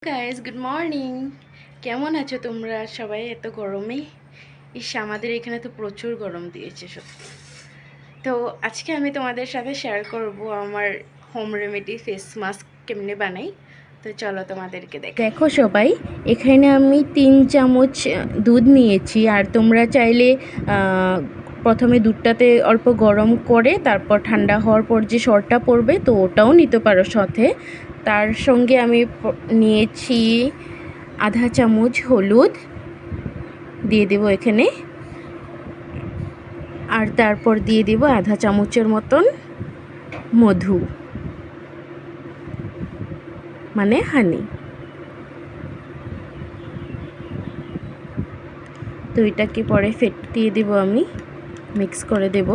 Guys good morning. কেমন আছো তোমরা সবাই এত গরমে? আমাদের এখানে তো প্রচুর গরম দিয়েছে সত্যি। তো আজকে আমি তোমাদের সাথে শেয়ার করব আমার হোম রেমেডি ফেস মাস্ক কেমনে বানাই। তো চলো তোমাদেরকে দেখো সবাই, এখানে আমি 3 চামচ দুধ নিয়েছি। আর তোমরা চাইলে প্রথমে দুধটাতে অল্প গরম করে তারপর ঠান্ডা হওয়ার পর যে সরটা পড়বে তো ওটাও নিতে পারো সাথে। তার সঙ্গে আমি নিয়েছি আধা চামচ হলুদ দিয়ে দেব এখানে। আর তারপর দিয়ে দেব আধা চামচের মতন মধু, মানে হানি। তো এটাকে পরে দিয়ে দেব, আমি মিক্স করে দেব।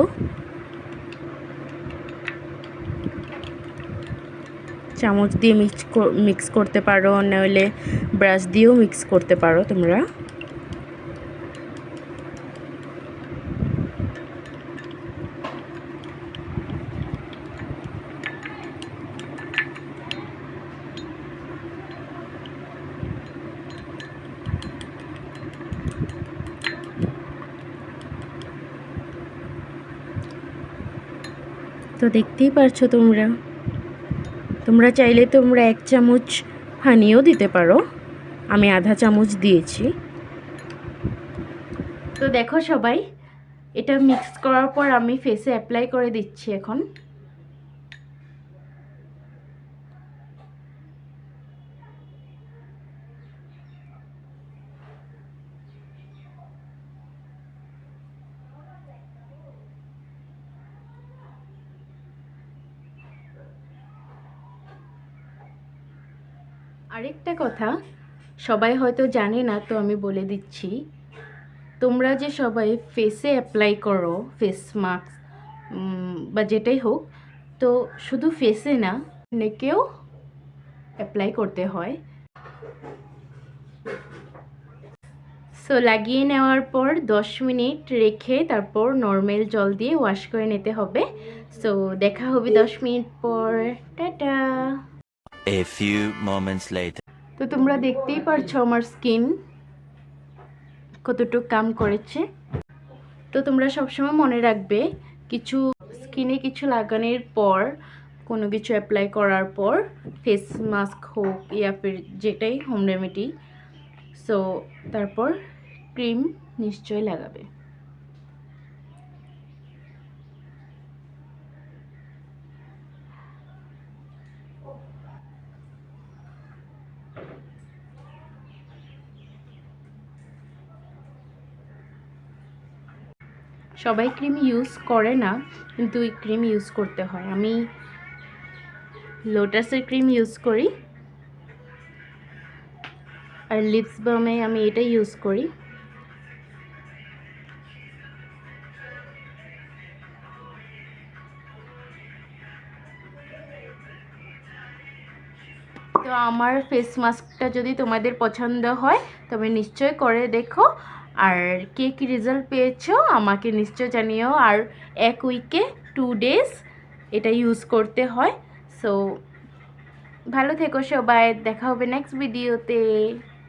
চামচ দিয়ে মিক্স করতে পারো, নইলে ব্রাশ দিয়েও মিক্স করতে পারো তোমরা। তো দেখতেই পারছো তোমরা চাইলে তোমরা 1 চামচ হানিও দিতে পারো, আমি আধা চামচ দিয়েছি। তো দেখো সবাই, এটা মিক্স করার পর আমি ফেসে অ্যাপ্লাই করে দিচ্ছি এখন। আরেকটা কথা সবাই হয়তো জানে না, তো আমি বলে দিচ্ছি। তোমরা যে সবাই ফেসে অ্যাপ্লাই করো ফেস মাস্ক বা যেটাই হোক, তো শুধু ফেসে না, নেকেও অ্যাপ্লাই করতে হয়। সো লাগিয়ে নেওয়ার পর 10 মিনিট রেখে তারপর নর্মাল জল দিয়ে ওয়াশ করে নিতে হবে। সো দেখা হবে 10 মিনিট পর। Tata. A few moments later. তো তোমরা দেখতেই পারছো আমার স্কিন কতটুকু কাম করেছে। তো তোমরা সবসময় মনে রাখবে, স্কিনে কিছু লাগানোর পর, কোনো কিছু অ্যাপ্লাই করার পর, ফেস মাস্ক হোক ইয়া ফির যেটাই হোম রেমেডি, সো তারপর ক্রিম নিশ্চয়ই লাগাবে। সবাই ক্রিম ইউজ করে না, কিন্তু এই ক্রিম ইউজ করতে হয়। আমি লোটাসের ক্রিম ইউজ করি, আর লিপস বামে আমি এটা ইউজ করি। তো আমার ফেস মাস্কটা যদি তোমাদের পছন্দ হয় তবে নিশ্চয় করে দেখো। আর কে কী রেজাল্ট পেয়েছো আমাকে নিশ্চয় জানিও। আর 1 উইকে 2 ডেজ এটা ইউজ করতে হয়। সো ভালো থেকো সবাই, দেখা হবে নেক্সট ভিডিওতে।